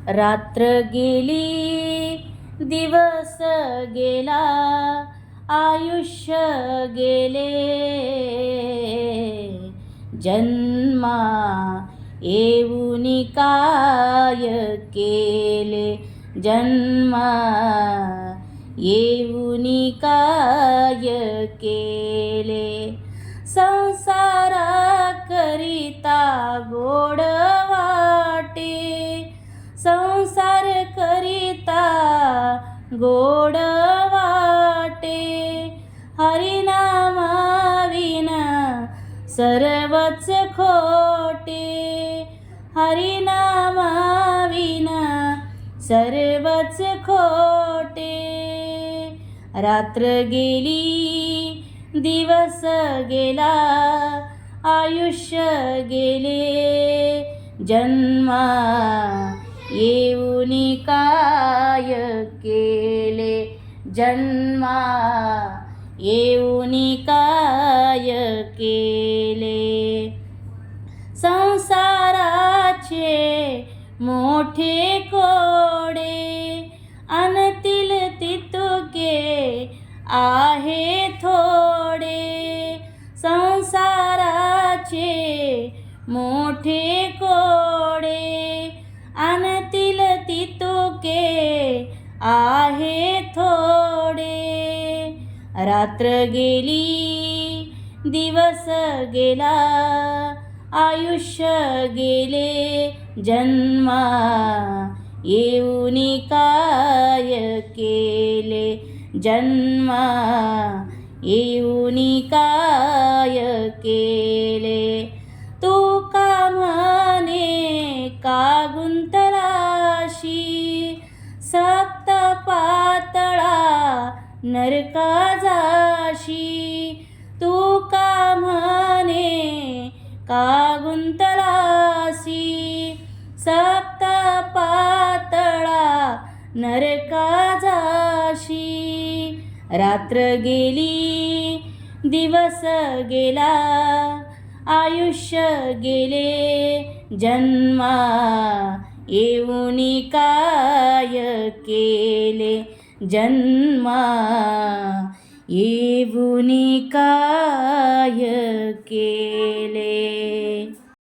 रात्र गेली दिवस गेला आयुष्य गेले जन्मा येऊनी काय केले जन्मा येऊनी काय केले संसारा करिता गोड वाटे संसार करिता गोड वाटे हरिनामा विना सर्वच खोटे हरिनामा विना सर्वच खोटे रात्र गेली दिवस गेला आयुष्य गेले जन्मा येऊनी काय केले जन्मा येऊनी काय केले संसाराचे मोठे कोडे अनतील तितुके आहे थोडे संसाराचे मोठे कोडे अनतील तितुके आहे थोडे रात्र गेली दिवस गेला आयुष्य गेले जन्मा येऊनी काय केले जन्मा येऊनी काय केले तू का म्हणे का गुंतलाशी सप्त पातळा नरका जाशी तू का म्हणे का गुंतलासी सप्त पातळा नरका जाशी रात्र गेली दिवस गेला आयुष्य गेले जन्मा येऊनी काय केले जन्मा येऊनी काय केले